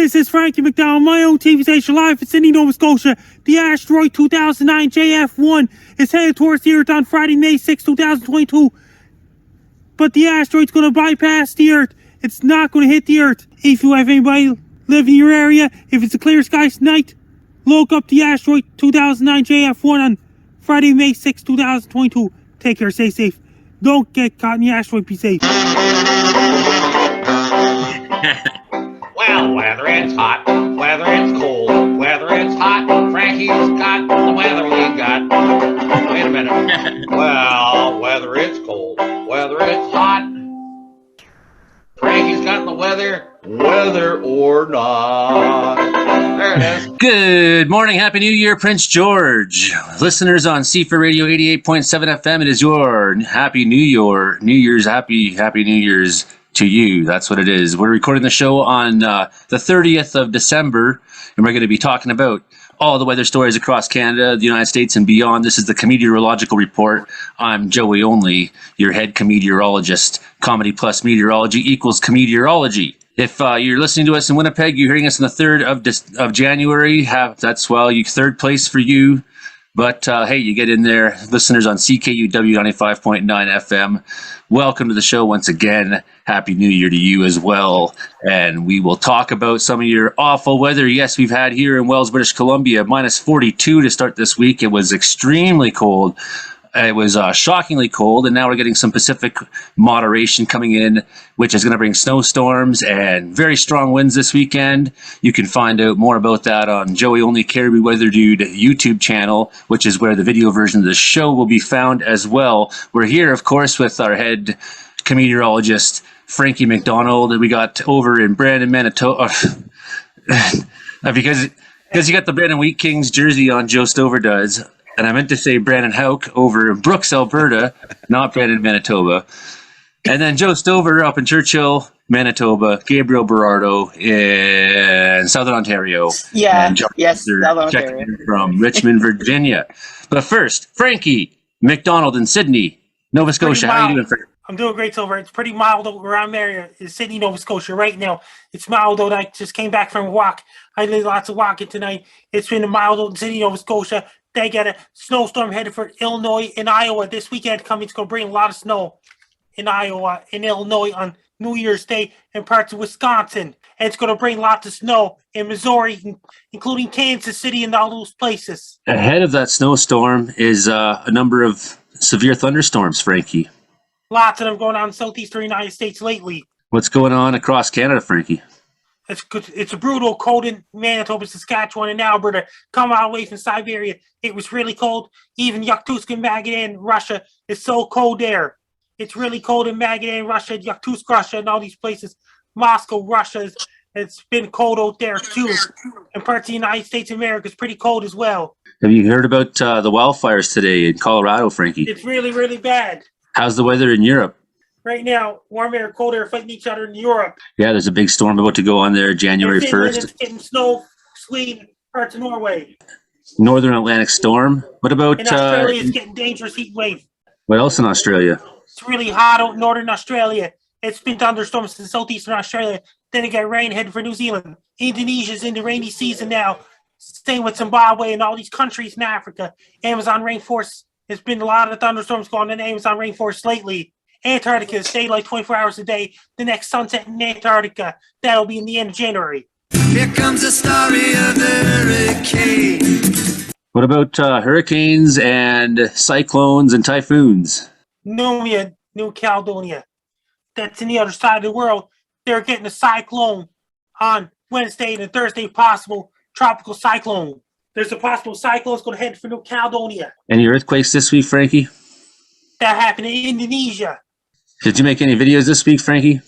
This is Frankie MacDonald, my own TV station live in Sidney, Nova Scotia. The asteroid 2009 JF1 is headed towards the Earth on Friday, May 6, 2022. But the asteroid's going to bypass the Earth. It's not going to hit the Earth. If you have anybody living in your area, if it's a clear sky tonight, look up the asteroid 2009 JF1 on Friday, May 6, 2022. Take care, stay safe. Don't get caught in the asteroid, be safe. Well, whether it's hot, whether it's cold, whether it's hot, Frankie's got the weather we got. Wait a minute. Well, whether it's cold, whether it's hot, Frankie's got the weather, whether or not. There it is. Good morning, Happy New Year, Prince George. Listeners on CFUR Radio 88.7 FM, it is your Happy New Year. Happy New Year's to you. That's what it is. We're recording the show on the 30th of December, and we're going to be talking about all the weather stories across Canada, the United States, and beyond. This is the Comedeorological Report. I'm Joey Only, your head comedeorologist. Comedy plus meteorology equals comedeorology. If you're listening to us in Winnipeg, you're hearing us on the 3rd of January. That's, well, third place for you. But hey, you get in there. Listeners on CKUW 95.9 FM, welcome to the show once again. Happy New Year to you as well. And we will talk about some of your awful weather. Yes, we've had here in Wells, British Columbia, minus 42 to start this week. It was extremely cold. It was shockingly cold, and now we're getting some Pacific moderation coming in, which is going to bring snowstorms and very strong winds this weekend. You can find out more about that on Joey Only Caribou Weather Dude YouTube channel, which is where the video version of the show will be found as well. We're here, of course, with our head cometeorologist, Frankie MacDonald, that we got over in Brandon, Manitoba. because you got the Brandon Wheat Kings jersey on, Joe Stover does. And I meant to say Brandon Houck over in Brooks, Alberta, not Brandon, Manitoba. And then Joe Stover up in Churchill, Manitoba, Gabriel Berardo in Southern Ontario. Yeah, and yes, Southern Ontario. From Richmond, Virginia. But first, Frankie MacDonald in Sydney, Nova Scotia. How are you doing, Frankie? I'm doing great, Silver. It's pretty mild around there in Sydney, Nova Scotia right now. It's mild, though. I just came back from a walk. I did lots of walking tonight. It's been mild in Sydney, Nova Scotia. They get a snowstorm headed for Illinois and Iowa this weekend coming. It's going to bring a lot of snow in Iowa and Illinois on New Year's Day and parts of Wisconsin. And it's going to bring lots of snow in Missouri, including Kansas City and all those places. Ahead of that snowstorm is a number of severe thunderstorms, Frankie. Lots of them going on in southeastern United States lately. What's going on across Canada, Frankie? It's a brutal cold in Manitoba, Saskatchewan, and Alberta. Come all the way from Siberia. It was really cold. Even Yakutsk and Magadan, Russia, is so cold there. It's really cold in Magadan, Russia, Yakutsk, Russia, and all these places. Moscow, Russia, it's been cold out there too. And parts of the United States of America is pretty cold as well. Have you heard about the wildfires today in Colorado, Frankie? It's really, really bad. How's the weather in Europe? Right now, warm air and cold air fighting each other in Europe. Yeah, there's a big storm about to go on there January 1st. It's getting snow, Sweden, parts of Norway. Northern Atlantic storm. What about... In Australia, it's getting dangerous heat wave. What else in Australia? It's really hot out in northern Australia. It's been thunderstorms in southeastern Australia. Then it got rain headed for New Zealand. Indonesia's in the rainy season now. Same with Zimbabwe and all these countries in Africa. Amazon rainforest. There's been a lot of thunderstorms going on in the Amazon rainforest lately. Antarctica is daylight 24 hours a day. The next sunset in Antarctica, that'll be in the end of January. Here comes the story of the hurricane. What about hurricanes and cyclones and typhoons? New Caledonia. That's in the other side of the world. They're getting a cyclone on Wednesday and Thursday, possible tropical cyclone. There's a possible cyclone that's going to head for New Caledonia. Any earthquakes this week, Frankie? That happened in Indonesia. Did you make any videos this week, Frankie?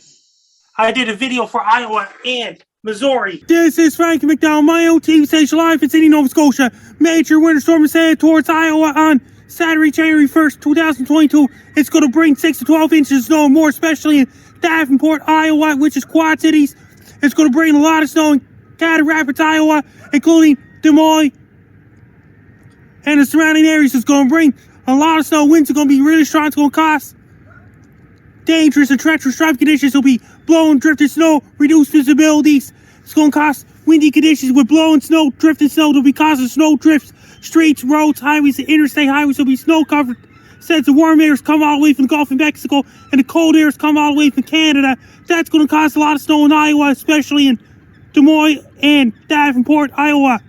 I did a video for Iowa and Missouri. This is Frankie MacDonald, my own TV station live in Sidney, Nova Scotia. Major winter storm is headed towards Iowa on Saturday, January 1st, 2022. It's going to bring 6 to 12 inches of snow, more especially in Davenport, Iowa, which is Quad Cities. It's going to bring a lot of snow in Caddo Rapids, Iowa, including Des Moines and the surrounding areas. It's going to bring a lot of snow. Winds are going to be really strong. It's going to cause dangerous and treacherous driving conditions. Will be blowing, drifted snow, reduced visibilities. It's going to cause windy conditions with blowing snow, drifting snow. There'll be causing snow drifts, streets, roads, highways, and interstate highways will be snow covered. Since the warm airs come all the way from the Gulf of Mexico and the cold airs come all the way from Canada, that's going to cause a lot of snow in Iowa, especially in Des Moines and Davenport, Iowa,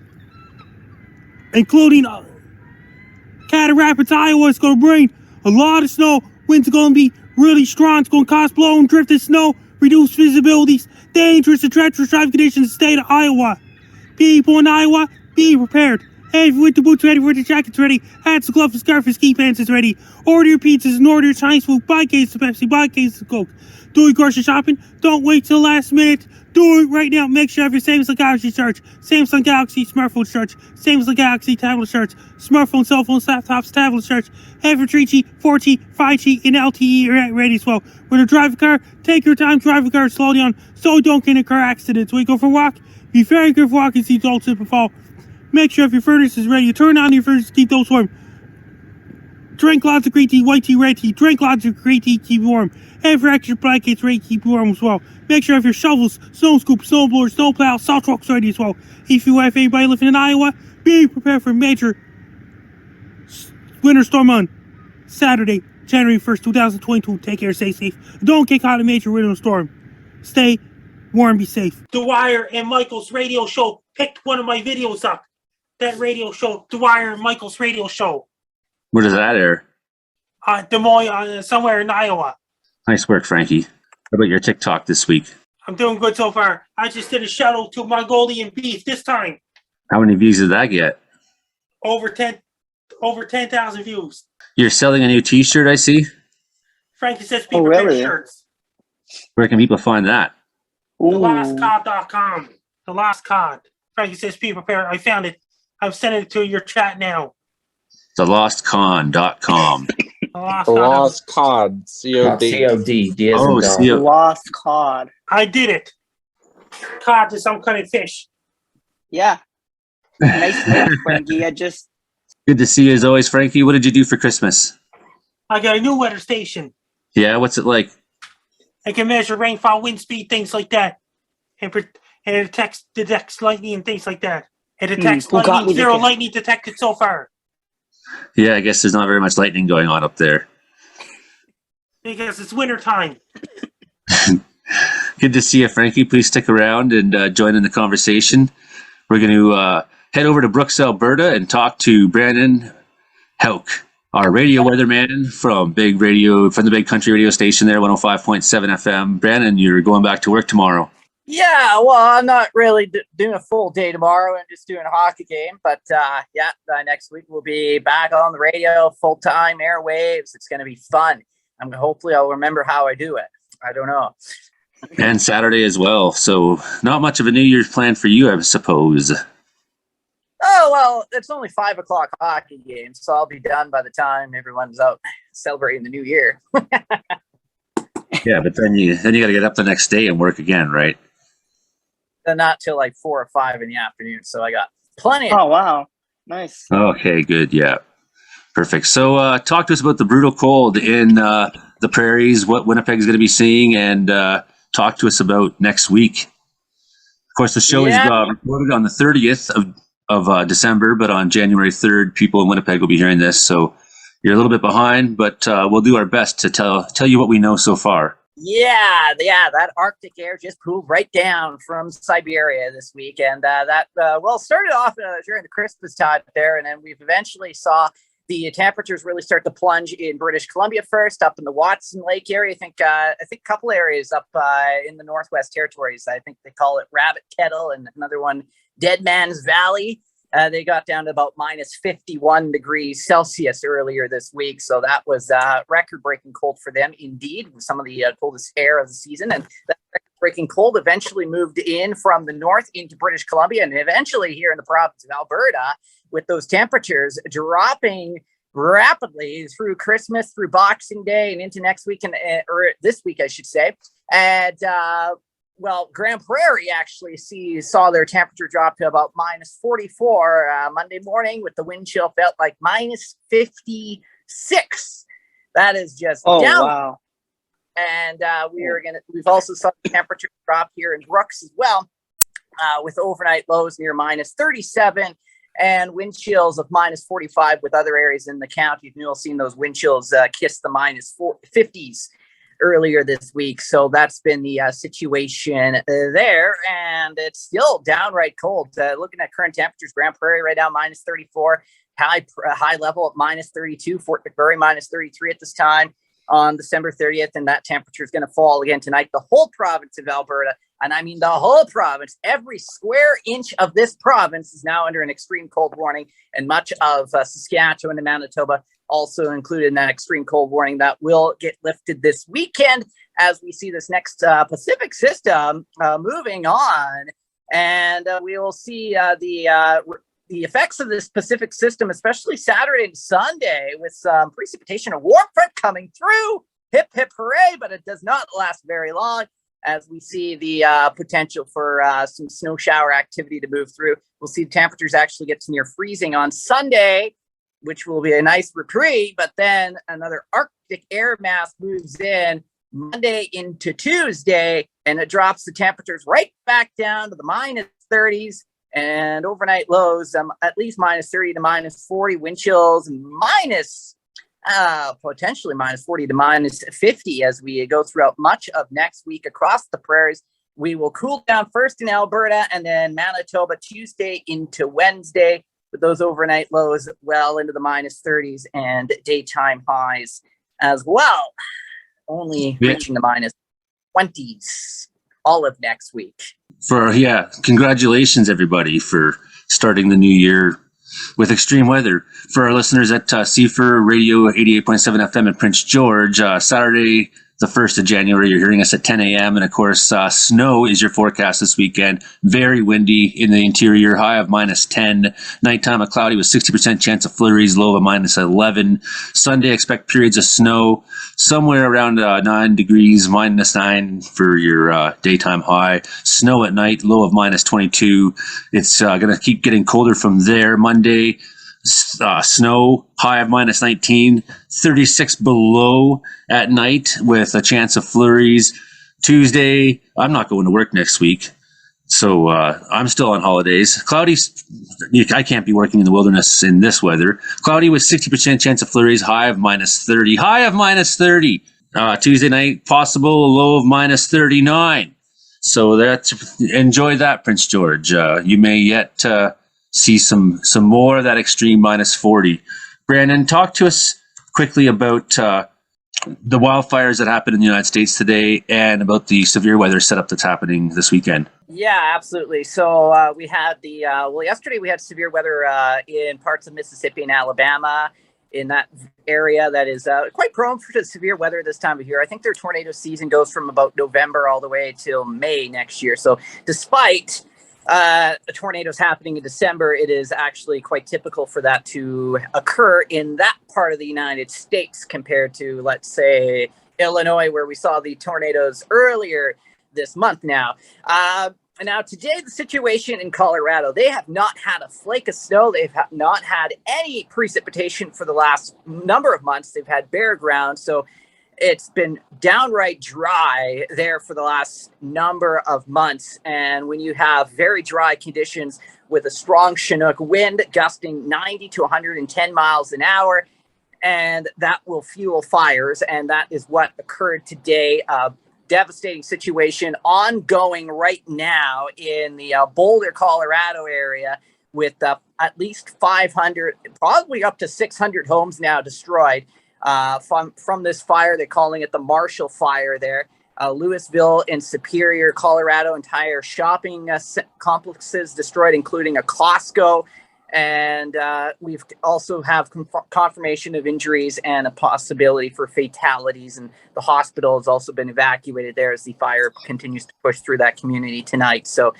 including Caddo Rapids, Iowa. It's going to bring a lot of snow. Winds are going to be really strong. It's going to cause blowing, drifting snow, reduced visibilities, dangerous and treacherous driving conditions in the state of Iowa. People in Iowa, be prepared. Hey, if you're with the boots ready, with the jackets ready, hats, gloves, scarf, and ski pants is ready. Order your pizzas and order your Chinese food. Buy cases of Pepsi, buy cases of Coke. Do your grocery shopping. Don't wait till last minute. Do it right now. Make sure you have your Samsung Galaxy shirts, Samsung Galaxy smartphone shirts, Samsung Galaxy tablet shirts, smartphone, cell phones, laptops, tablet shirts. Have your 3G, 4G, 5G, and LTE ready as well. When you drive a car, take your time, drive a car, slow down, so you don't get in a car accident. When you go for a walk, be very careful walking, see don't slip and fall. Make sure if your furnace is ready, you turn on your furnace to keep those warm. Drink lots of green tea, white tea, red tea. Drink lots of green tea, keep you warm. Have your extra blankets ready to keep you warm as well. Make sure you have your shovels, snow scoop, snow blower, snow plow, salt trucks ready as well. If you have anybody living in Iowa, be prepared for a major winter storm on Saturday, January 1st, 2022. Take care, stay safe. Don't get caught in a major winter storm. Stay warm, be safe. Dwyer and Michael's radio show picked one of my videos up. That radio show, Dwyer and Michael's radio show. Where does that air? Des Moines, somewhere in Iowa. Nice work, Frankie. How about your TikTok this week? I'm doing good so far. I just did a shout out to Mongolian beef this time. How many views did that get? Over 10,000 views. You're selling a new T-shirt, I see. Frankie says be prepared really? shirts. Where can people find that? TheLostCod.com. The Lost Cod. Frankie says be prepared. I found it. I'm sending it to your chat now. TheLostCon.com. Lost Cod. C-O-D. C-O-D. D as Oh, in dog. C-O- Lost cod. I did it. Cod is some kind of fish. Yeah. Nice name, Frankie. I just Good to see you as always, Frankie. What did you do for Christmas? I got a new weather station. Yeah, what's it like? I can measure rainfall, wind speed, things like that. And it detects lightning and things like that. It detects who got lightning. me Zero the- lightning detected so far. Yeah, I guess there's not very much lightning going on up there. Because it's winter time. Good to see you, Frankie. Please stick around and join in the conversation. We're going to head over to Brooks, Alberta, and talk to Brandon Houck, our radio weatherman from the big country radio station there, 105.7 FM. Brandon, you're going back to work tomorrow. Yeah, well, I'm not really doing a full day tomorrow and just doing a hockey game. But next week we'll be back on the radio, full-time airwaves. It's going to be fun. Hopefully I'll remember how I do it. I don't know. And Saturday as well. So not much of a New Year's plan for you, I suppose. Oh, well, it's only 5 o'clock hockey game, so I'll be done by the time everyone's out celebrating the new year. Yeah, but then you got to get up the next day and work again, right? And not till like 4 or 5 in the afternoon, so I got plenty of Oh wow. Nice. Okay, good. Yeah. Perfect. So talk to us about the brutal cold in the prairies, what Winnipeg is going to be seeing, and talk to us about next week. Of course, the show is recorded on the 30th of December, but on January 3rd, people in Winnipeg will be hearing this. So you're a little bit behind, but we'll do our best to tell you what we know so far. Yeah, that Arctic air just cooled right down from Siberia this week, and that started off during the Christmas time there, and then we've eventually saw the temperatures really start to plunge in British Columbia first, up in the Watson Lake area. I think a couple areas up in the Northwest Territories. I think they call it Rabbit Kettle, and another one, Dead Man's Valley. They got down to about minus 51 degrees Celsius earlier this week. So that was record-breaking cold for them indeed, some of the coldest air of the season. And that record-breaking cold eventually moved in from the north into British Columbia and eventually here in the province of Alberta, with those temperatures dropping rapidly through Christmas, through Boxing Day, and into next week, or this week, I should say. And Grand Prairie actually saw their temperature drop to about minus 44 Monday morning, with the wind chill felt like minus 56. That is just down. Wow. And we've also saw the temperature drop here in Brooks as well. with overnight lows near minus 37 and wind chills of minus 45, with other areas in the county. You've all seen those wind chills kiss the minus 50s earlier this week. So that's been the situation there. And it's still downright cold. Looking at current temperatures, Grand Prairie right now, minus 34, high level at minus 32, Fort McMurray minus 33 at this time on December 30th. And that temperature is going to fall again tonight. The whole province of Alberta, and I mean the whole province, every square inch of this province is now under an extreme cold warning, and much of Saskatchewan and Manitoba also included in that extreme cold warning that will get lifted this weekend as we see this next Pacific system moving on. And we will see the effects of this Pacific system, especially Saturday and Sunday, with some precipitation, a warm front coming through. Hip, hip, hooray, but it does not last very long as we see the potential for some snow shower activity to move through. We'll see temperatures actually get to near freezing on Sunday, which will be a nice reprieve, but then another Arctic air mass moves in Monday into Tuesday, and it drops the temperatures right back down to the minus 30s, and overnight lows at least minus 30 to minus 40, wind chills minus potentially minus 40 to minus 50 as we go throughout much of next week across the prairies. We will cool down first in Alberta and then Manitoba Tuesday into Wednesday, with those overnight lows well into the minus 30s and daytime highs as well, only reaching the minus 20s all of next week. Congratulations everybody for starting the new year with extreme weather. For our listeners at CFUR Radio 88.7 FM in Prince George, Saturday the 1st of January, you're hearing us at 10 a.m. And of course, snow is your forecast this weekend. Very windy in the interior, high of minus 10. Nighttime a cloudy with 60% chance of flurries, low of minus 11. Sunday, expect periods of snow somewhere around 9 degrees, minus 9 for your daytime high. Snow at night, low of minus 22. It's going to keep getting colder from there. Monday, snow, high of minus 19, 36 below at night with a chance of flurries. Tuesday, I'm not going to work next week, so I'm still on holidays. Cloudy, I can't be working in the wilderness in this weather. Cloudy with 60% chance of flurries, high of minus 30. High of minus 30. Tuesday night, possible, a low of minus 39. So enjoy that, Prince George. You may yet see some more of that extreme minus 40. Brandon, talk to us quickly about the wildfires that happened in the United States today and about the severe weather setup that's happening this weekend. Yeah, absolutely. So we had yesterday we had severe weather in parts of Mississippi and Alabama, in that area that is quite prone for severe weather this time of year. I think their tornado season goes from about November all the way till May next year. So despite tornadoes happening in December, it is actually quite typical for that to occur in that part of the United States compared to, let's say, Illinois, where we saw the tornadoes earlier this month now. Now, today, the situation in Colorado, they have not had a flake of snow. They've not had any precipitation for the last number of months. They've had bare ground. So it's been downright dry there for the last number of months. And when you have very dry conditions with a strong Chinook wind gusting 90 to 110 miles an hour, and that will fuel fires. And that is what occurred today. Devastating situation ongoing right now in the Boulder, Colorado area, with at least 500, probably up to 600 homes now destroyed from this fire. They're calling it the Marshall Fire there. Louisville and Superior, Colorado, entire shopping complexes destroyed, including a Costco. And we've also have confirmation of injuries and a possibility for fatalities. And the hospital has also been evacuated there as the fire continues to push through that community tonight. So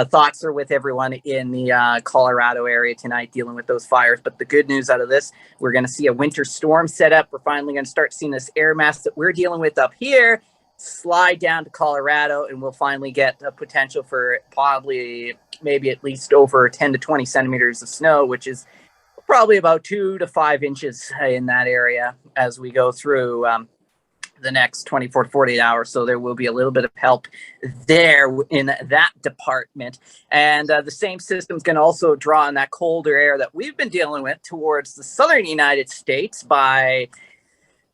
thoughts are with everyone in the Colorado area tonight dealing with those fires. But the good news out of this, we're going to see a winter storm set up. We're finally going to start seeing this air mass that we're dealing with up here slide down to Colorado, and we'll finally get a potential for probably maybe at least over 10 to 20 centimeters of snow, which is probably about 2 to 5 inches in that area as we go through the next 24 to 48 hours. So there will be a little bit of help there in that department. And the same system is going to also draw on that colder air that we've been dealing with towards the southern United States by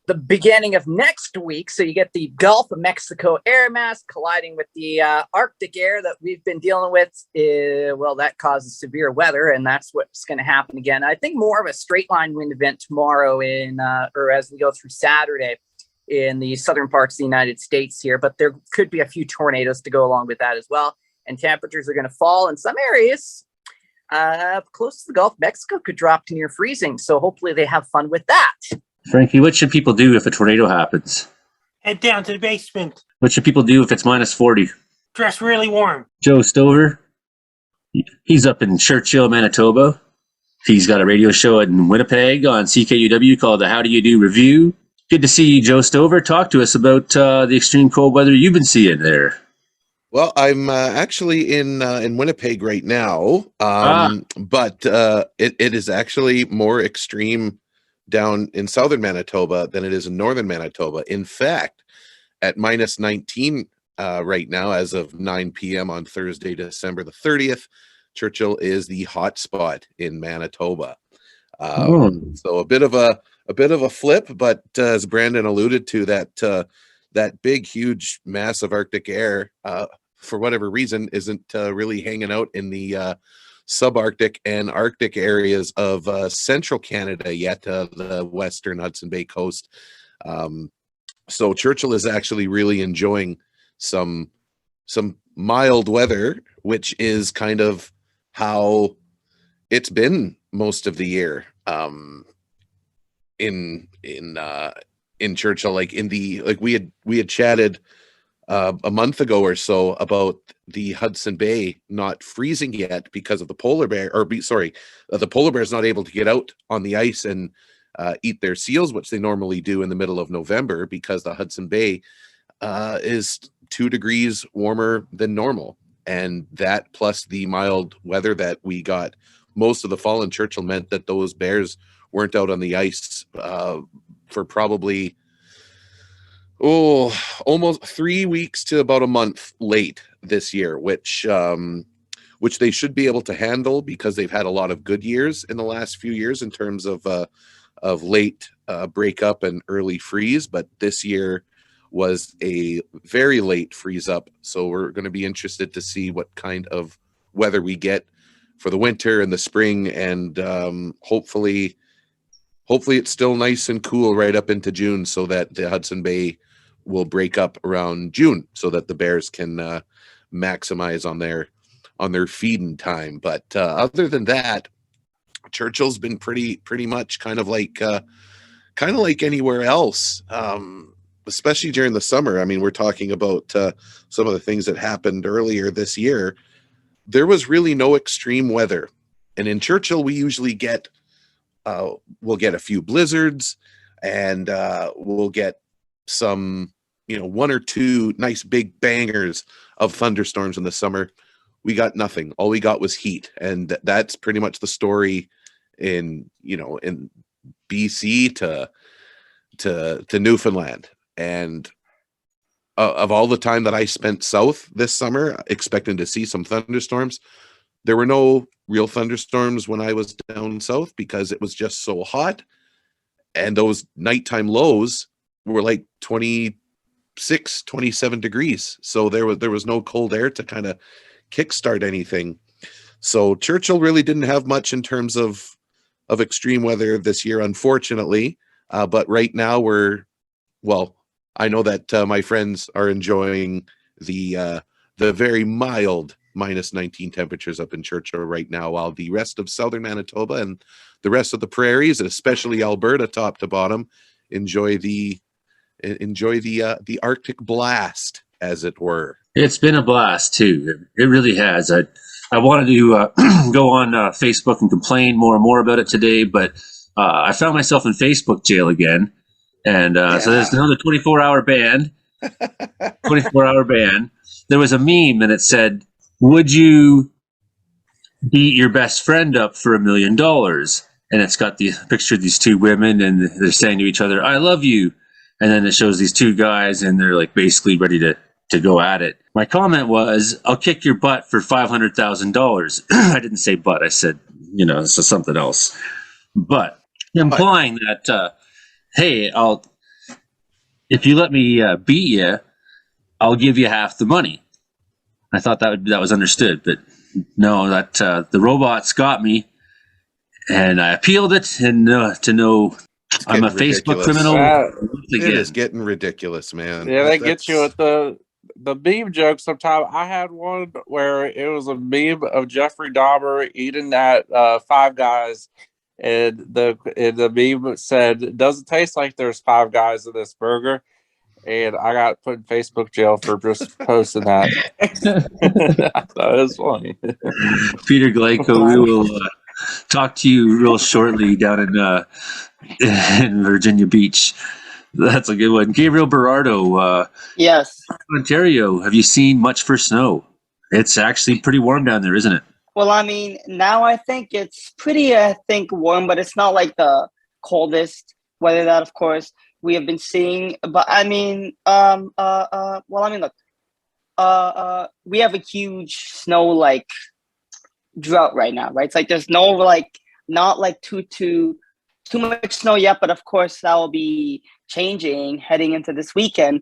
the beginning of next week. So you get the Gulf of Mexico air mass colliding with the Arctic air that we've been dealing with. Well, that causes severe weather, and that's what's going to happen again. I think more of a straight line wind event tomorrow or as we go through Saturday in the southern parts of the United States here, but there could be a few tornadoes to go along with that as well. And temperatures are going to fall in some areas. Close to the Gulf of Mexico could drop to near freezing. So hopefully they have fun with that. Frankie, what should people do if a tornado happens? Head down to the basement. What should people do if it's minus 40? Dress really warm. Joe Stover, he's up in Churchill, Manitoba. He's got a radio show in Winnipeg on CKUW called the How Do You Do Review. Good to see you, Joe Stover. Talk to us about the extreme cold weather you've been seeing there. Well, I'm actually in Winnipeg right now, but it is actually more extreme down in southern Manitoba than it is in northern Manitoba. In fact, at minus 19 right now, as of 9 p.m. on Thursday, December the 30th, Churchill is the hot spot in Manitoba. So a bit of a flip, but as Brandon alluded to, that big, huge mass of Arctic air, for whatever reason, isn't really hanging out in the subarctic and Arctic areas of central Canada yet, the western Hudson Bay coast. So Churchill is actually really enjoying some mild weather, which is kind of how it's been most of the year. In Churchill, we had chatted a month ago or so about the Hudson Bay not freezing yet because of the polar bear, the polar bear is not able to get out on the ice and eat their seals, which they normally do in the middle of November, because the Hudson Bay is 2 degrees warmer than normal. And that, plus the mild weather that we got most of the fall in Churchill, meant that those bears weren't out on the ice for probably almost 3 weeks to about a month late this year, which they should be able to handle because they've had a lot of good years in the last few years in terms of late breakup and early freeze. But this year was a very late freeze up, so we're going to be interested to see what kind of weather we get for the winter and the spring, and hopefully it's still nice and cool right up into June, so that the Hudson Bay will break up around June, so that the bears can maximize on their feeding time. But other than that, Churchill's been pretty much kind of like anywhere else, especially during the summer. I mean, we're talking about some of the things that happened earlier this year. There was really no extreme weather, and in Churchill we usually get we'll get a few blizzards, and we'll get some, 1 or 2 nice big bangers of thunderstorms in the summer. We got nothing. All we got was heat, and that's pretty much the story in BC to Newfoundland. And of all the time that I spent south this summer expecting to see some thunderstorms, there were no real thunderstorms when I was down south because it was just so hot, and those nighttime lows were like 26, 27 degrees. So there was no cold air to kind of kickstart anything. So Churchill really didn't have much in terms of extreme weather this year, unfortunately. But right now I know that my friends are enjoying the very mild minus 19 temperatures up in Churchill right now, while the rest of southern Manitoba and the rest of the prairies, especially Alberta top to bottom, enjoy the Arctic blast, as it were. It's been a blast too. It really has. I wanted to go on Facebook and complain more and more about it today, but I found myself in Facebook jail again. And so there's another 24-hour ban. 24-hour ban. There was a meme, and it said, "Would you beat your best friend up for $1 million?" And it's got the picture of these 2 women, and they're saying to each other, "I love you." And then it shows these two guys, and they're like basically ready to go at it. My comment was, I'll kick your butt for $500,000. I didn't say butt. I said, so something else. But implying that, hey, if you let me beat you, I'll give you half the money. I thought that was understood, but no, that the robots got me, and I appealed it, and to know I'm a Facebook criminal. It is getting ridiculous, man. Yeah, they get you at the meme joke sometimes. I had one where it was a meme of Jeffrey Dahmer eating at Five Guys, and the meme said, "Does it taste like there's five guys in this burger?" And I got put in Facebook jail for just posting that. I thought it was funny. Peter Galanko, we will talk to you real shortly down in Virginia Beach. That's a good one. Gabriel Berardo. Yes. Ontario, have you seen much for snow? It's actually pretty warm down there, isn't it? Well, I mean, now I think it's pretty, warm, but it's not like the coldest weather that, of course, we have been seeing. But I mean, look, we have a huge snow drought right now, right? It's like there's no not too much snow yet, but of course that will be changing heading into this weekend.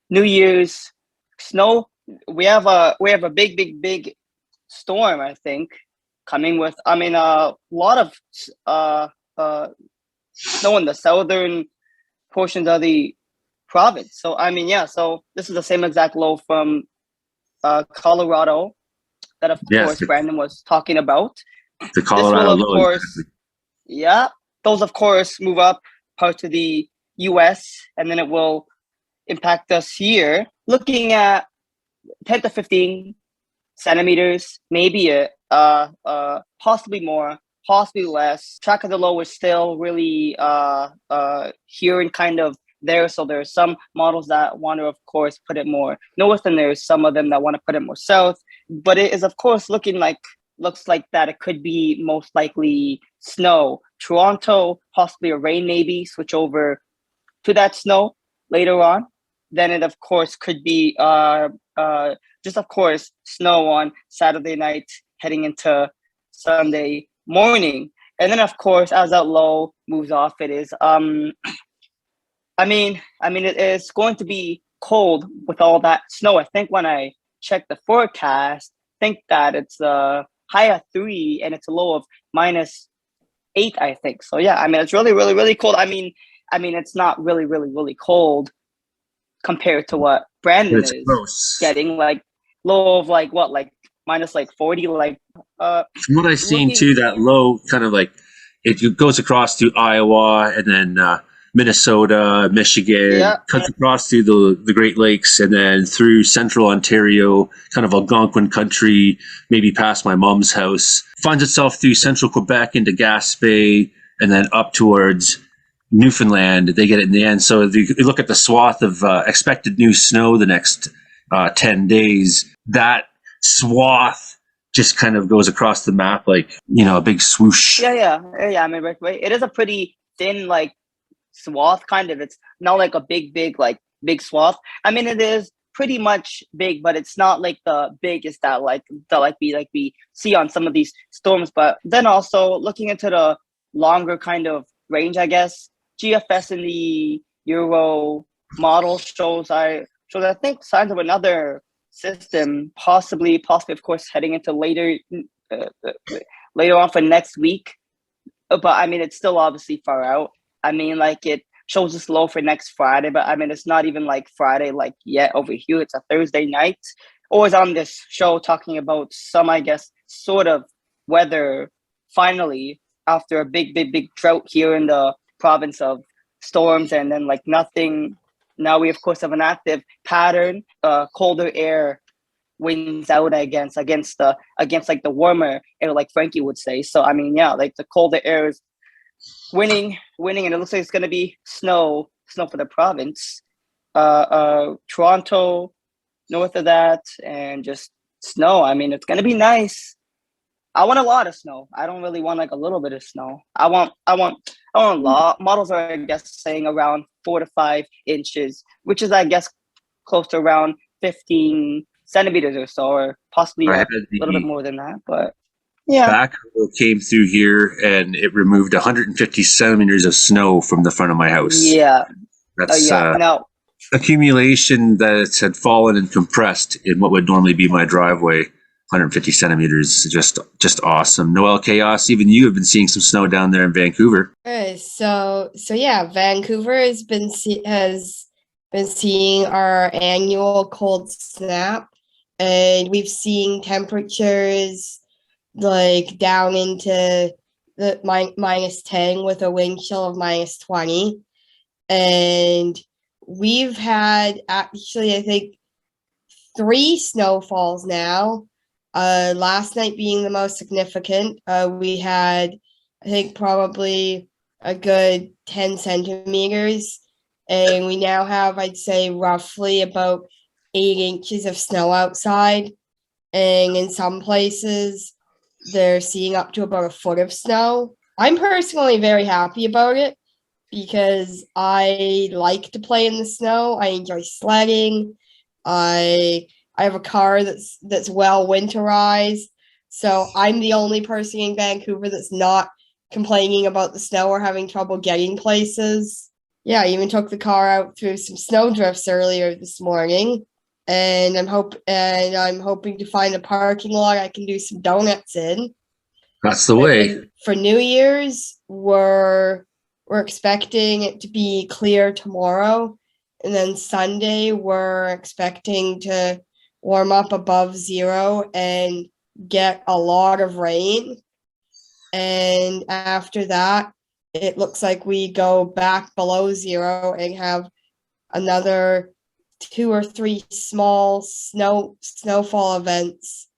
New Year's snow. We have a big storm, I think, coming with. I mean, a lot of snow in the southern portions of the province. So I mean, yeah. So this is the same exact low from Colorado that, of course, Brandon was talking about. The Colorado low, of course. Yeah, those of course move up parts of the U.S. and then it will impact us here. Looking at 10 to 15 centimeters, maybe possibly more, possibly less. Track of the low is still really here and kind of there. So there are some models that want to, of course, put it more north, and there's some of them that want to put it more south. But it is, of course, looks like that it could be most likely snow. Toronto, possibly a rain, maybe switch over to that snow later on. Then it, of course, could be just, of course, snow on Saturday night heading into Sunday morning. And then, of course, as that low moves off, it is, I mean, it is going to be cold with all that snow. I think when I check the forecast, I think that it's a high of 3 and it's a low of -8, I think. So, yeah, I mean, it's really, really, really cold. I mean, it's not really, really, really cold compared to what Brandon is getting, low of -40, from what I've seen too, that low kind of it goes across through Iowa and then Minnesota, Michigan, cuts across through the Great Lakes and then through central Ontario, kind of Algonquin country, maybe past my mom's house, finds itself through central Quebec into Gaspé and then up towards Newfoundland. They get it in the end. So if you look at the swath of expected new snow the next 10 days, that swath just kind of goes across the map like, a big swoosh. Yeah. I mean, right. It is a pretty thin, swath, kind of. It's not like a big swath. I mean, it is pretty much big, but it's not like the biggest that we see on some of these storms. But then also looking into the longer kind of range, I guess, GFS in the Euro model shows I think signs of another system, possibly of course heading into later on for next week. But I mean, it's still obviously far out. I mean, it shows us low for next Friday, but I mean, it's not even Friday yet over here. It's a Thursday night. Always on this show talking about some, I guess, sort of weather finally after a big drought here in the province of storms, and then nothing. Now we of course have an active pattern, colder air wins out against the warmer air, like Frankie would say. So I mean, yeah, the colder air is winning, and it looks like it's going to be snow for the province. Toronto, north of that, and just snow. I mean, it's going to be nice. I want a lot of snow. I don't really want like a little bit of snow. I want a lot. Models are, I guess, saying around 4 to 5 inches, which is, I guess, close to around 15 centimeters or so, or possibly I a had little bit the more than that. But yeah, backhoe came through here and it removed 150 centimeters of snow from the front of my house. yeah, That's No, accumulation that had fallen and compressed in what would normally be my driveway. 150 centimeters, just awesome. Noelle Chaos, even you have been seeing some snow down there in Vancouver. Okay, so yeah, Vancouver has been seeing our annual cold snap, and we've seen temperatures like down into the minus 10 with a wind chill of minus 20, and we've had actually, I think, 3 snowfalls now. Last night being the most significant. We had, I think, probably a good 10 centimeters, and we now have, I'd say, roughly about 8 inches of snow outside, and in some places they're seeing up to about a foot of snow. I'm personally very happy about it because I like to play in the snow. I enjoy sledding. I have a car that's well winterized, so I'm the only person in Vancouver that's not complaining about the snow or having trouble getting places. Yeah, I even took the car out through some snowdrifts earlier this morning, and I'm hoping to find a parking lot I can do some donuts in. That's the way. And for New Year's, we're expecting it to be clear tomorrow, and then Sunday we're expecting to warm up above 0 and get a lot of rain. And after that, it looks like we go back below 0 and have another 2 or 3 small snowfall events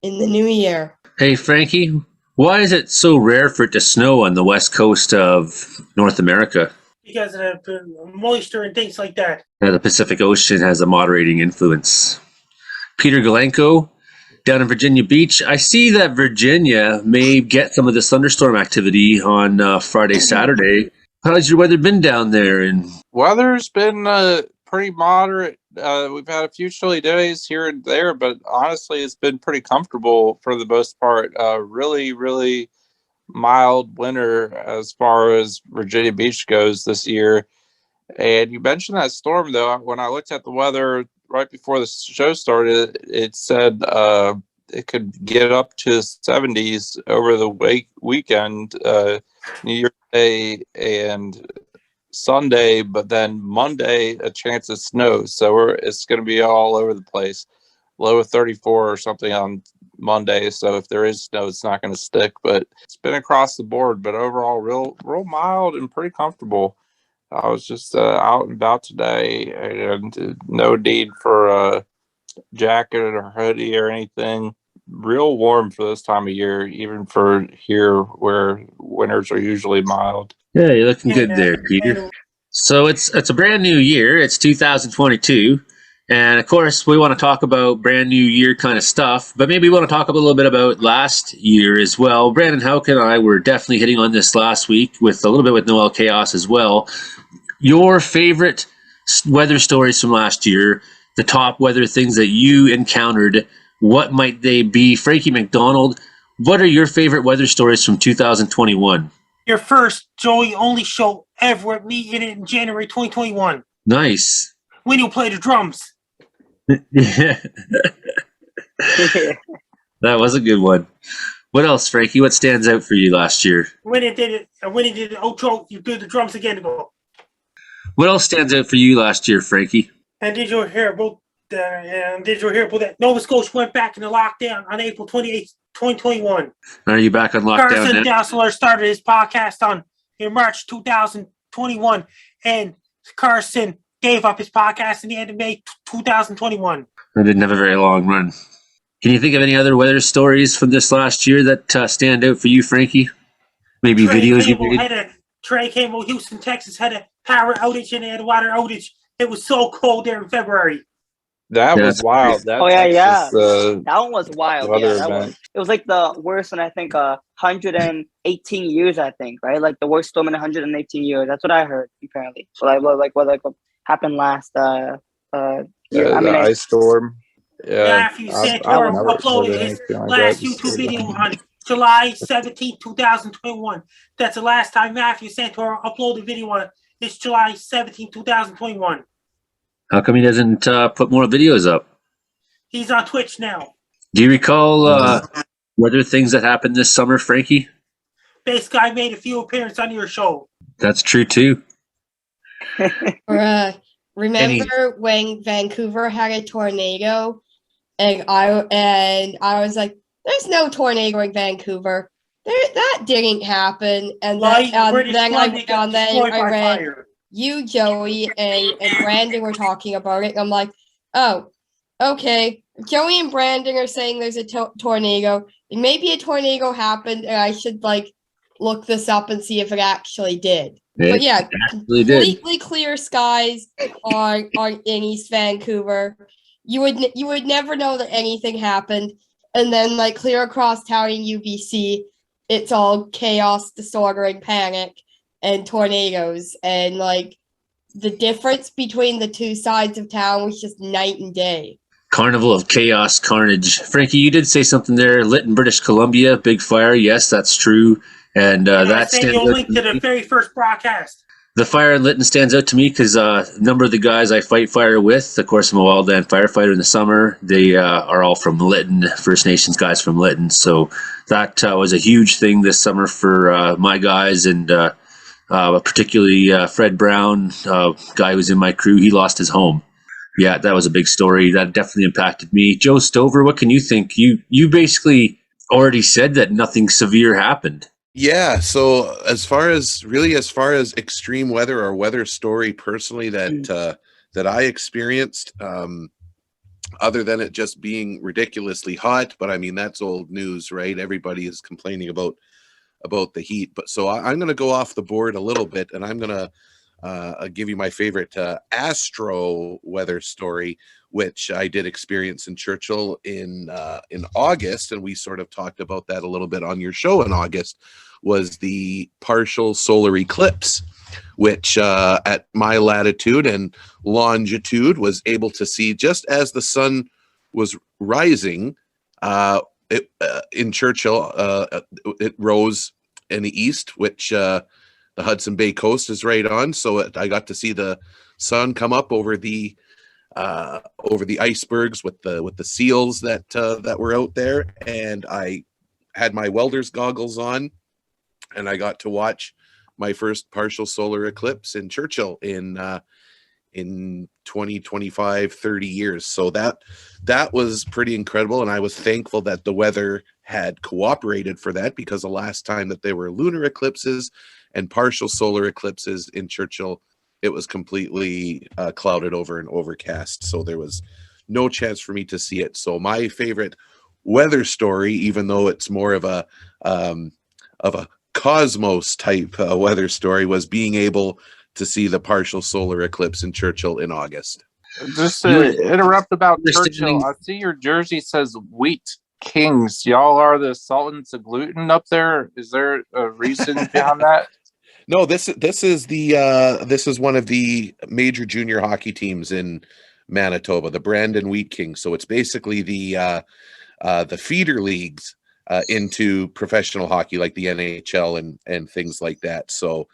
in the new year. Hey, Frankie, why is it so rare for it to snow on the west coast of North America? Because of the moisture and things like that. The Pacific Ocean has a moderating influence. Peter Galanko, down in Virginia Beach. I see that Virginia may get some of this thunderstorm activity on Friday, Saturday. How's your weather been down there? And Weather's been pretty moderate. We've had a few chilly days here and there, but honestly, it's been pretty comfortable for the most part. Really, really mild winter as far as Virginia Beach goes this year. And you mentioned that storm, though. When I looked at the weather right before the show started, it said it could get up to 70s over the weekend, New Year's Day and Sunday, but then Monday, a chance of snow. So it's going to be all over the place. Low of 34 or something on Monday. So if there is snow, it's not going to stick, but it's been across the board. But overall, real mild and pretty comfortable. I was just out and about today, and no need for a jacket or hoodie or anything. Real warm for this time of year, even for here where winters are usually mild. yeah, you're looking good there, Peter. So it's a brand new year. It's 2022. And of course, we want to talk about brand new year kind of stuff, but maybe we want to talk a little bit about last year as well. Brandon Houck and I were definitely hitting on this last week with a little bit with Noelle Chaos as well. Your favorite weather stories from last year, the top weather things that you encountered, what might they be? Frankie MacDonald, what are your favorite weather stories from 2021? Your first Joey only show ever at me in January 2021. Nice. When you play the drums. Yeah. That was a good one. What else, Frankie? What stands out for you last year? When it did the outro, you do the drums again to go. What else stands out for you last year, Frankie? And did you hear about that Nova Scotia went back into lockdown on April 28th, 2021? Are you back on lockdown Carson now? Dassler started his podcast in March 2021, and Carson gave up his podcast in the end of May 2021. I didn't have a very long run. Can you think of any other weather stories from this last year that stand out for you, Frankie? Maybe videos you made? Trey Cable, Houston, Texas had a power outage and they had a water outage. It was so cold there in February. That Yeah, was wild. That Oh yeah, yeah. Texas, That one was wild. weather Yeah, that was. event. It was like the worst in I think 118 years. I think right, like the worst storm in 118 years. That's what I heard apparently. So what happened last year. I mean, The ice storm. Yeah, Matthew I've Santora never uploaded heard his anything like last that YouTube before. video on July 17, 2021. That's the last time Matthew Santora uploaded video on. It's July 17, 2021. How come he doesn't put more videos up? He's on Twitch now. Do you recall weather things that happened this summer, Frankie? Base Guy made a few appearances on your show. That's true too. Or, remember when Vancouver had a tornado, and I was like, "There's no tornado in Vancouver. That didn't happen." And Like then, British Columbia got destroyed by read fire. you, Joey, and Brandon were talking about it. And I'm like, "Oh, okay." Joey and Brandon are saying there's a tornado. Maybe a tornado happened, and I should look this up and see if it actually did. But yeah, completely clear skies on in East Vancouver. You would never know that anything happened, and then clear across town in UBC, it's all chaos, disorder, and panic, and tornadoes, and the difference between the two sides of town was just night and day. Carnival of chaos, carnage. Frankie, you did say something there. Lytton, British Columbia, big fire. Yes, that's true. And that sent you a link to the very first broadcast. The fire in Lytton stands out to me because a number of the guys I fight fire with, of course, I'm a wildland firefighter in the summer. They are all from Lytton, First Nations guys from Lytton. So that was a huge thing this summer for my guys, and particularly Fred Brown, guy who was in my crew. He lost his home. Yeah, that was a big story. That definitely impacted me. Joe Stover, what can you think? You basically already said that nothing severe happened. Yeah, so as far as extreme weather or weather story personally that I experienced, other than it just being ridiculously hot, but I mean that's old news, right? Everybody is complaining about the heat. But so I'm going to go off the board a little bit, and I'm going to give you my favorite astro weather story, which I did experience in Churchill in August, and we sort of talked about that a little bit on your show in August, was the partial solar eclipse, which at my latitude and longitude was able to see just as the sun was rising. In Churchill, it rose in the east, which the Hudson Bay coast is right on. So I got to see the sun come up over the icebergs with the seals that were out there, and I had my welder's goggles on, and I got to watch my first partial solar eclipse in Churchill in 20, 25, 30 years. So that was pretty incredible, and I was thankful that the weather had cooperated for that, because the last time that there were lunar eclipses and partial solar eclipses in Churchill, it was completely clouded over and overcast, so there was no chance for me to see it. So my favorite weather story, even though it's more of a cosmos type weather story, was being able to see the partial solar eclipse in Churchill in August. Just to interrupt about Churchill, I see your jersey says Wheat Kings. Y'all are the sultans of gluten up there. Is there a reason behind that? No, this is one of the major junior hockey teams in Manitoba, the Brandon Wheat Kings. So it's basically the feeder leagues into professional hockey, like the NHL and things like that. So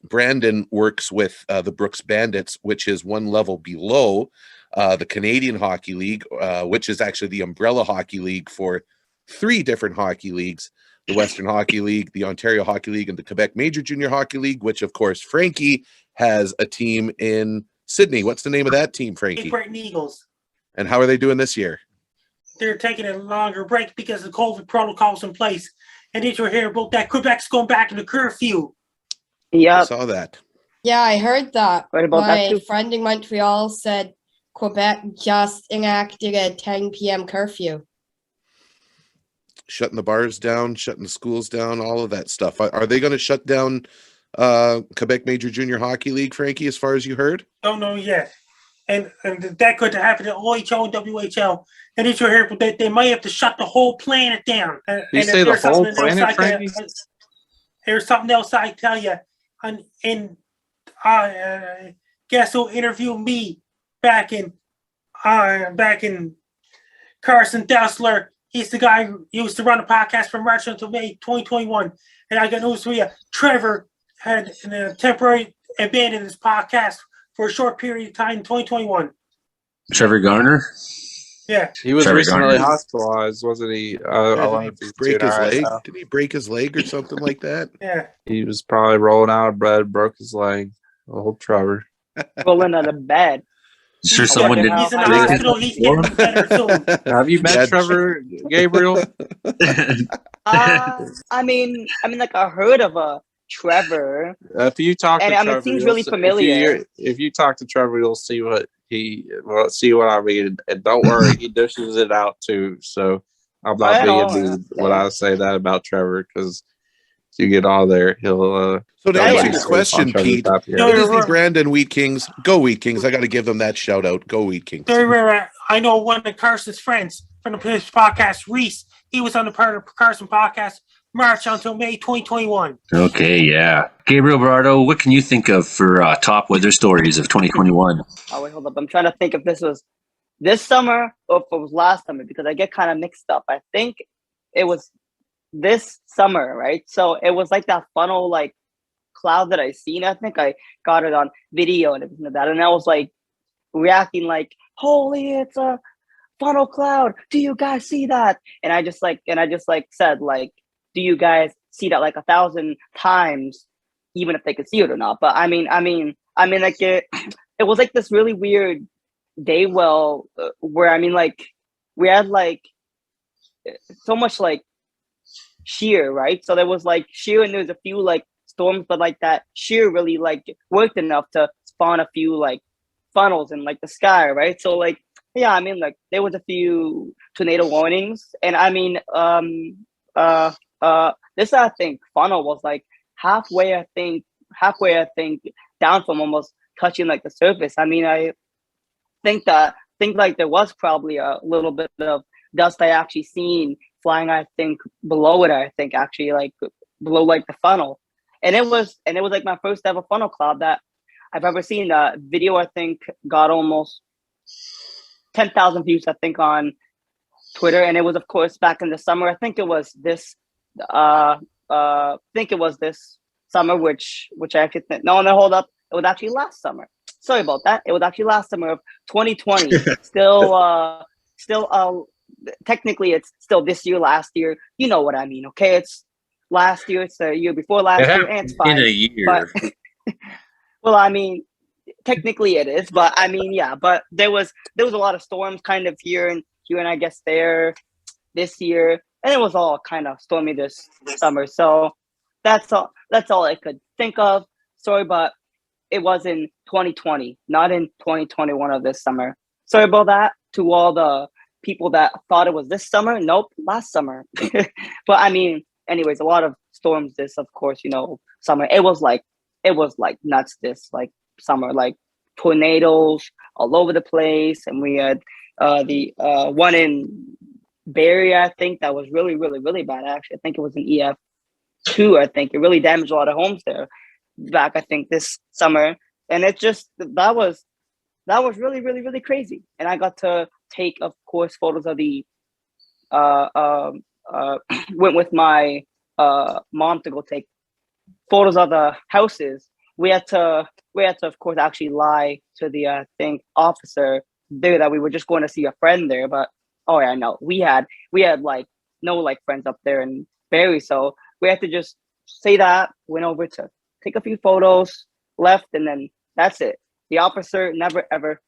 Brandon works with the Brooks Bandits, which is one level below the Canadian Hockey League, which is actually the umbrella hockey league for 3 different hockey leagues: the Western Hockey League, the Ontario Hockey League, and the Quebec Major Junior Hockey League, which, of course, Frankie has a team in Sidney. What's the name of that team, Frankie? Cape Breton Eagles. And how are they doing this year? They're taking a longer break because of COVID protocols in place. And did you hear about that? Quebec's going back into curfew. Yeah, I saw that. Yeah, I heard that. Right about that My too. friend in Montreal said Quebec just enacted a 10 p.m. curfew. Shutting the bars down, shutting the schools down, all of that stuff. Are they going to shut down Quebec Major Junior Hockey League, Frankie, as far as you heard? Don't know yet. and that could happen to OHL and WHL. And did you hear that they might have to shut the whole planet down? And You say the whole planet, Frankie? There's something else I tell you. Guess who interviewed me back in Carson Dessler. He's the guy who used to run a podcast from March until May 2021. And I got news for you. Trevor had temporarily abandoned his podcast for a short period of time in 2021. Trevor Garner? Yeah. He was Trevor recently Garner. hospitalized, wasn't he? Did he break his leg? Did he break his leg or something like that? Yeah. He was probably rolling out of bed, broke his leg. Old Trevor. Rolling out of bed. Sure, someone didn't. He's in the hospital. He's getting better soon. Have you met Trevor, Gabriel? I mean, like I heard of a Trevor. If you talk to And, Trevor, it seems you'll really see- familiar. If you talk to Trevor, you'll see what I mean. And don't worry, he dishes it out too. So I'm not Right being on. dude when I say that about Trevor, because you get all there, he'll. So to Yeah, answer yeah. your question, Pete, Disney Brandon Wheat Kings, go Wheat Kings. I got to give them that shout out. Go Wheat Kings. Very rare. I know one of Carson's friends from the previous podcast, Reese. He was on the part of the Carson podcast March until May 2021. Okay, yeah. Gabriel Berardo, what can you think of for top weather stories of 2021? Oh wait, hold up. I'm trying to think if this was this summer or if it was last summer because I get kind of mixed up. I think it was this summer, right? So it was like that funnel like cloud that I seen. I think I got it on video and everything like that. And I was like reacting like, holy, it's a funnel cloud. Do you guys see that? And I just said like, do you guys see that like 1,000 times, even if they could see it or not? But I mean, like it was like this really weird day. Where I mean, like we had like so much like shear, right? So there was like shear, and there was a few like storms, but like that shear really like worked enough to spawn a few like funnels in like the sky, right? So like yeah, I mean like there was a few tornado warnings, and I mean this I think funnel was like halfway I think down from almost touching like the surface. I mean I think like there was probably a little bit of dust I actually seen flying, I think below it, I think actually like below like the funnel. And it was like my first ever funnel cloud that I've ever seen. The video I think got almost 10,000 views I think on Twitter, and it was of course back in the summer. I think it was this summer, which I actually think no, hold up, it was actually last summer. Sorry about that. It was actually last summer of 2020. Still technically it's still this year, last year. You know what I mean, okay? It's last year, it's the year before last year, and it's fine. In a year. But, well, I mean, technically it is, but I mean, yeah. But there was a lot of storms kind of here and I guess there this year, and it was all kind of stormy this summer. So that's all I could think of. Sorry, but it was in 2020, not in 2021 of this summer. Sorry about that to all the people that thought it was this summer. Nope, last summer. But I mean, anyways, a lot of storms this, of course, summer. It was like nuts this like summer, like tornadoes all over the place. And we had the one in Barrie, I think, that was really, really, really bad. Actually, I think it was an EF2. I think it really damaged a lot of homes there back, I think, this summer. And it just that was really, really, really crazy. And I got to take, of course, photos of the went with my mom to go take photos of the houses. We had to of course actually lie to the I think officer there that we were just going to see a friend there. But oh yeah, no, we had like no like friends up there in Barrie, so we had to just say that, went over to take a few photos, left, and then that's it. The officer never ever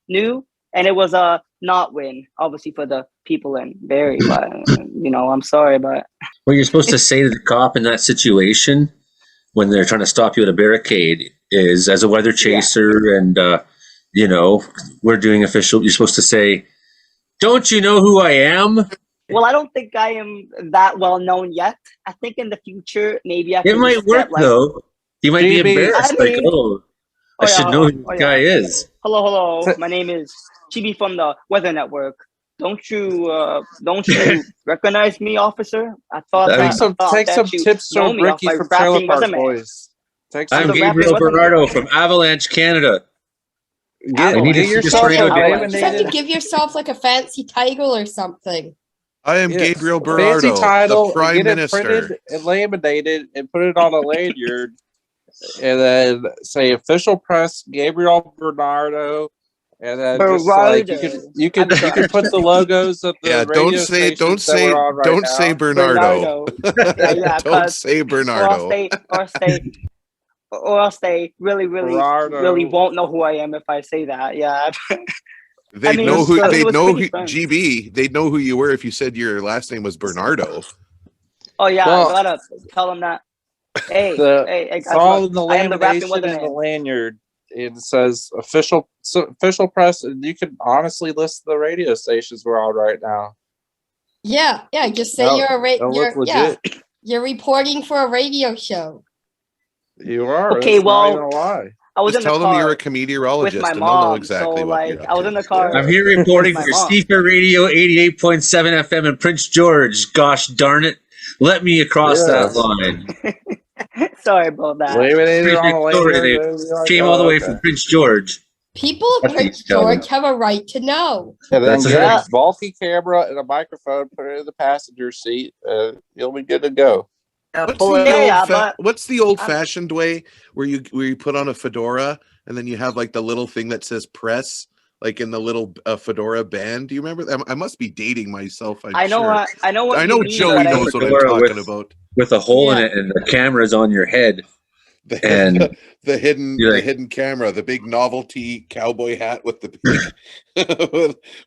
knew, and it was a not win, obviously, for the people in Barrie. But I'm sorry, but What you're supposed to say to the cop in that situation when they're trying to stop you at a barricade is, as a weather chaser, and we're doing official. You're supposed to say, "Don't you know who I am?" well, I don't think I am that well known yet. I think in the future, maybe I It can might just work get, like, though. You might be Maybe- embarrassed, I mean- I should know who this guy is. Hello. My name is Chibi from the Weather Network. Don't you recognize me, officer? I thought Take some tips from Ricky from Trailer Park Boys. I'm Gabriel Bernardo from Avalanche, Canada. Get yourself You have to give yourself like a fancy title or something. I am Gabriel fancy Bernardo, title, the Prime get Minister. it printed and laminated and put it on a lanyard, and then say official press Gabriel Bernardo, and then just like you can put the logos of the radio stations that we're on right now. Say Bernardo. Don't say Bernardo. Or else they really won't know who I am if I say that. Yeah. They'd know who you were if you said your last name was Bernardo. Oh yeah, I gotta tell them that. Hey, it's all in the lamination and the lanyard. It says official press, and you can honestly list the radio stations we're on right now. Yeah. Just say you're reporting for a radio show. You are. Okay, well, I was just tell them you're a cometeorologist, and they'll know exactly what you're up to. I was in the car. I'm here reporting for CFUR Radio 88.7 FM in Prince George. Gosh darn it. Let me across that line. Sorry about that. Came all the way from Prince George. People of Prince George have a right to know. And then get a bulky camera and a microphone, put it in the passenger seat. You'll be good to go. What's the old-fashioned way where you put on a fedora and then you have like the little thing that says press, like in the little fedora band? Do you remember that? I must be dating myself. I know Joey knows what I'm talking about. With a hole in it and the camera's on your head. The hidden camera, the big novelty cowboy hat with the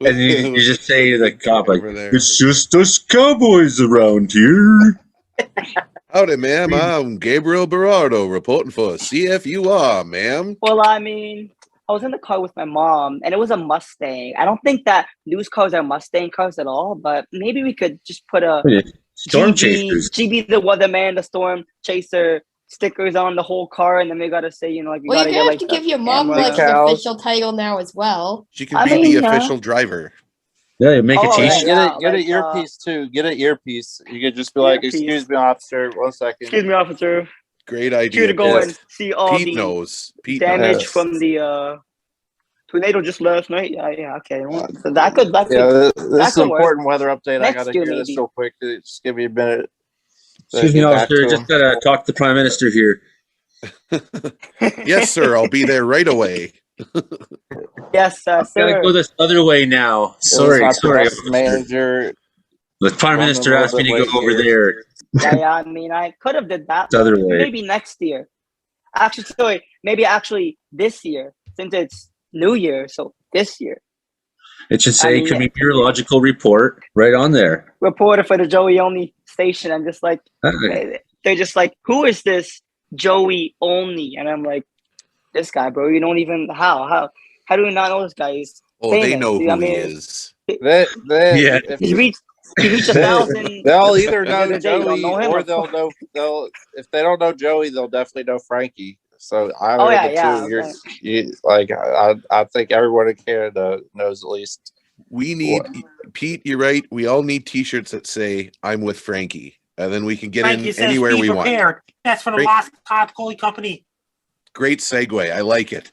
and you just say to the cop, like, it's just us cowboys around here. Howdy, ma'am. I'm Gabriel Bernardo reporting for CFUR, ma'am. Well, I mean, I was in the car with my mom, and it was a Mustang. I don't think that news cars are Mustang cars at all, but maybe we could just put a GB the weatherman, the storm chaser stickers on the whole car, and then they gotta say, you're gonna have to give your mom like an official title now as well. She can be the official driver. Yeah, make a t-shirt. Get an earpiece too. Get an earpiece. You could just be like, "Excuse me, officer. 1 second." Excuse me, officer. Great idea. To go and see all Pete the knows. damage from the tornado just last night. Yeah. Okay. So that could. This is an important weather update. I gotta hear this real quick. Just give me a minute. Excuse me, officer. Just gotta talk to the Prime Minister here. Yes, sir. I'll be there right away. Yes, sir. Gotta go this other way now. Sorry. Manager. The Prime Minister asked me to go over there. Yeah. I mean, I could have did that. The other way. Maybe next year. Maybe this year, since it's New Year. So this year. It should say Comedeorological report right on there. Reporter for the Joey Only station. I'm just like, they're just like, who is this Joey Only? And I'm like, this guy, bro. You don't even how do we not know this guy? He's famous. They know who he is. He reached 1,000. They'll either know Joey or they'll know. If they don't know Joey, they'll definitely know Frankie. So I think everyone in Canada knows at least. We need Pete. You're right. We all need T-shirts that say "I'm with Frankie," and then we can get in anywhere we want. That's for the Lost Cod Coaling Company. Great segue. I like it.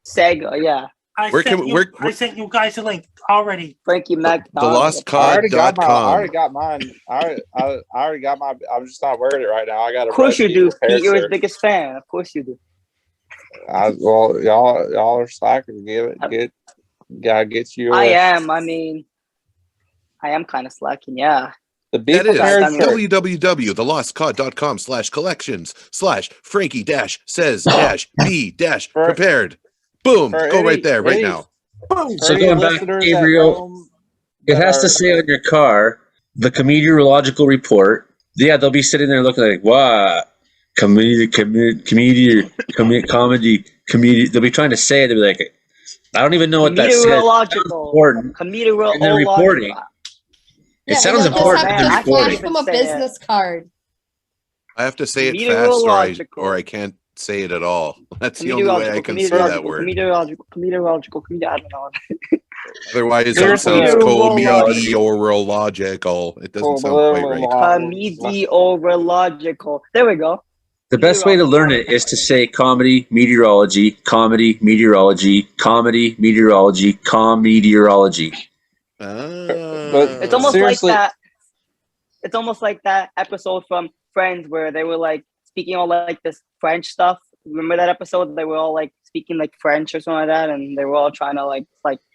Segue, yeah. I sent you guys a link already. Frankie MacDonald. TheLostCod.com. I already got mine. I already got my. I'm just not wearing it right now. I got. Of course you do. Pete, you're his biggest fan. Of course you do. Well, y'all are slackers. Gotta get you. I am. I mean, I am kind of slacking. Yeah. That is www.thelostcod.com/collections/Frankie-says-be-prepared. Boom. Go right there, right now. Boom. So going back, Gabriel, it has to say on your car, the Comedeorological report. Yeah, they'll be sitting there looking like, wow, comedy. They'll be trying to say it. They'll be like, I don't even know what that says. Comedeorological. Reporting. It sounds important. Just flash them a business card. I have to say it fast, or I can't say it at all. That's the only way I can say that word. Comedeorological. I don't know. Otherwise, it Seriously, sounds meteorology. comedeorological. It doesn't sound quite right. Comedeorological. There we go. The best way to learn it is to say comedy, meteorology, comedy, meteorology, comedy, meteorology, comedeorology. It's almost Seriously. like that. It's almost like that episode from Friends where they were like speaking all like this French stuff. Remember that episode? They were all like speaking like French or something like that, and they were all trying to like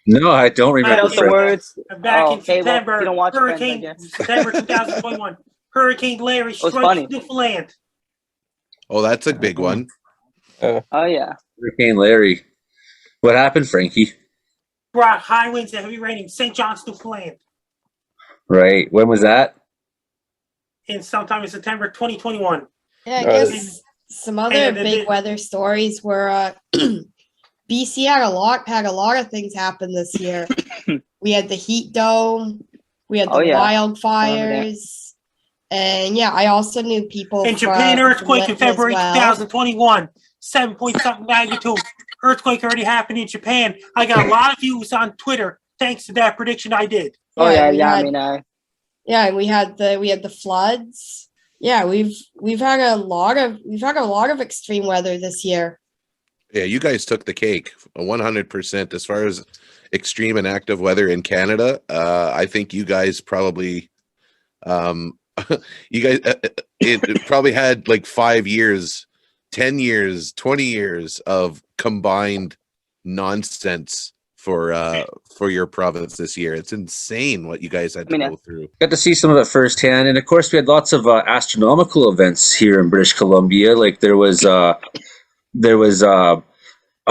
No, I don't remember. out the words. Back Oh, in okay, well, September, you don't watch Friends, I Hurricane guess. September 2021, Hurricane Larry was funny. strikes Newfoundland. Oh, that's a big one. Oh yeah. Hurricane Larry. What happened, Frankie? Brought high winds and heavy rain in St. John's, Newfoundland, Right. When was that? in sometime in September 2021. Yeah, I Uh, guess some other and big weather stories were BC had a lot of things happen this year. We had the heat dome, we had the Oh, yeah. wildfires, and yeah, I also knew people In Japan, from earthquake in Lytton as February well. 2021, 7 point something magnitude. Earthquake already happened in Japan. I got a lot of views on Twitter thanks to that prediction I did. Oh yeah. we I had- mean, Yeah, and we had the floods. Yeah, we've had a lot of extreme weather this year. Yeah, you guys took the cake 100% as far as extreme and active weather in Canada. I think you guys probably, it probably had like 5 years, 10 years, 20 years of combined nonsense for your province this year. It's insane what you guys had to go through. Got to see some of it firsthand, and of course, we had lots of astronomical events here in British Columbia. Like there was a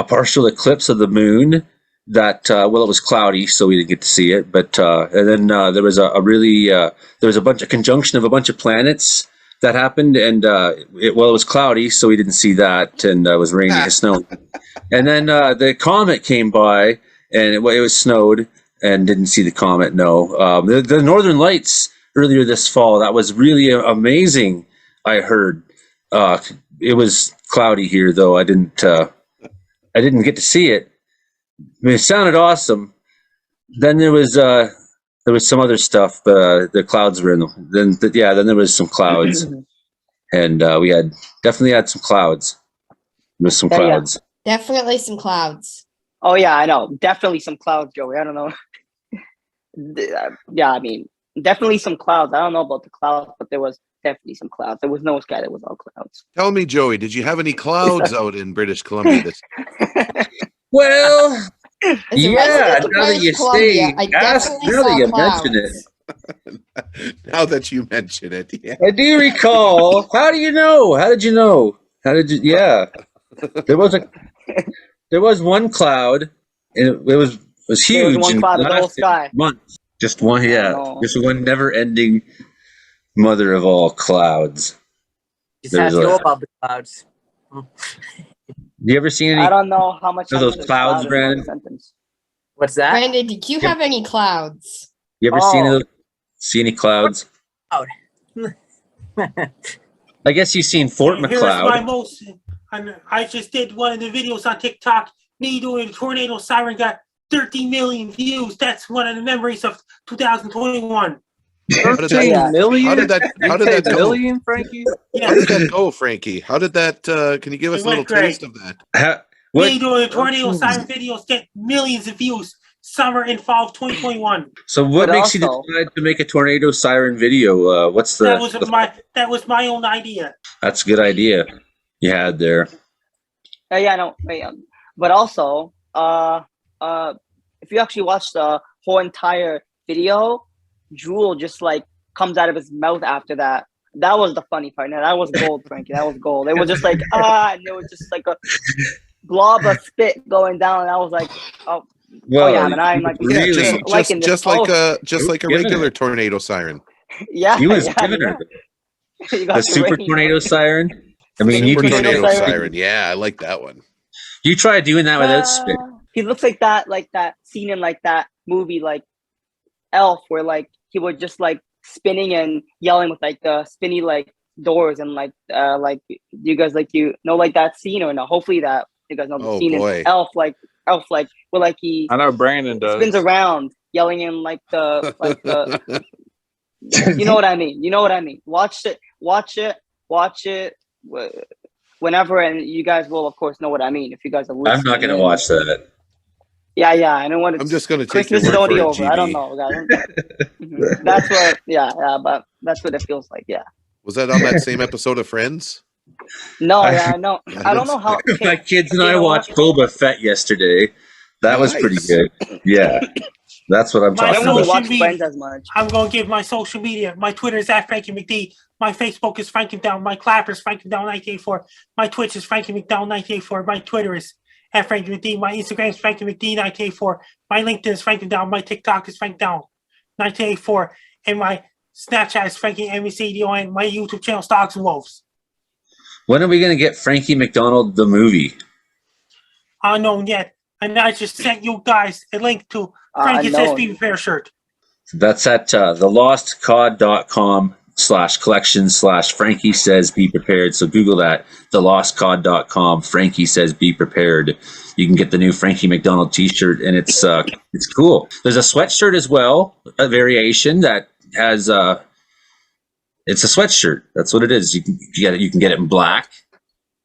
partial eclipse of the moon. That well, it was cloudy, so we didn't get to see it. But and then there was a bunch of conjunction of a bunch of planets that happened, and it was cloudy, so we didn't see that, and it was raining and snowing. And then the comet came by, and it was snowed, and didn't see the comet. No, the Northern Lights earlier this fall, that was really amazing. I heard it was cloudy here, though. I didn't get to see it. I mean, it sounded awesome. Then there was some other stuff, but the clouds were in them. Then there was some clouds, and we definitely had some clouds. There was some clouds. Definitely some clouds. oh yeah, I know. Definitely some clouds, Joey. I don't know. Yeah, I mean, definitely some clouds. I don't know about the clouds, but there was definitely some clouds. There was no sky that was all clouds. Tell me, Joey, did you have any clouds out in British Columbia this Well, As a yeah. resident of Now that British you Columbia, say, I definitely now that saw you clouds. mention it, now that you mention it? Yeah. I do recall. How do you know? How did you know? How did you? Yeah, there was one cloud, and it was There was huge. one and cloud in the whole lasted sky. months. Just one, yeah. know. Just one never-ending mother of all clouds. Just have to There's go a- above the clouds. You ever seen any? I don't know how much Of those there's clouds, cloud in one Brandon? sentence. What's that? Brandon, did you have any clouds? You ever Oh. see any clouds? Cloud. I guess you've seen Fort And here's my McLeod. most. I just did one of the videos on TikTok. Me doing a tornado siren got 13 million views. That's one of the memories of 2021. How did that, 13 million? how did that go? Million, Frankie? How Yeah, did that go, Frankie? How did that? Can you give us It a little went great. taste of that? What? me doing a tornado siren videos get millions of views. Summer and fall of 2021. So what But makes you also- decide to make a tornado siren video? What's the? That was my own idea. That's a good idea you had there. Yeah, no, wait, but also, if you actually watch the whole entire video, Jewel just like comes out of his mouth after that. That was the funny part. Now that was gold, Frankie. That was gold. It was just like and there was just like a blob of spit going down, and I was like, oh yeah, and I'm like, Yeah, Really? liking this just like post. a Giving regular it. tornado siren. Yeah, He was yeah, giving her You got the your super rain. tornado siren. I mean, Super you tornado siren. siren. Yeah, I like that one. you try doing that without spit. He looks like that scene in like that movie, like Elf, where like he would just like spinning and yelling with like the spinny like doors and like you guys know like that scene or no? Hopefully that you guys know the scene in Elf like where like he I know Brandon does spins around yelling in like the you know what I mean. You know what I mean. Watch it whenever, and you guys will of course know what I mean if you guys are listening. I'm not going to watch that. Yeah, I don't want to. I'm just going to take Christmas your is word already for it, over. GB. I don't know, guys. That's what. Yeah, but that's what it feels like. Yeah. Was that on that same episode of Friends? No, no. I don't know how. Okay, my kids and I watched Boba Fett yesterday. That was pretty good. Yeah, that's what I'm I talking don't really about. watch Friends as much. I'm going to give my social media. My Twitter is @FrankieMcD. My Facebook is Frankie McDonald. My Clapper is Frankie McDonald 1984. My Twitch is Frankie McDonald 1984. My Twitter is @Frankie McD. My Instagram is Frankie McD 1984. My LinkedIn is Frankie McDonald. My TikTok is Frankie McDonald 1984. And my Snapchat is Frankie MECDON. My YouTube channel is Dogs and Wolves. When are we going to get Frankie McDonald the movie? Unknown yet. And I just sent you guys a link to Frankie's SB Repair shirt. That's at thelostcod.com/collection/Frankie says be prepared. So Google that, thelostcod.com. Frankie says be prepared. You can get the new Frankie McDonald t-shirt, and it's cool. There's a sweatshirt as well, a variation that has it's a sweatshirt. That's what it is. You can get it in black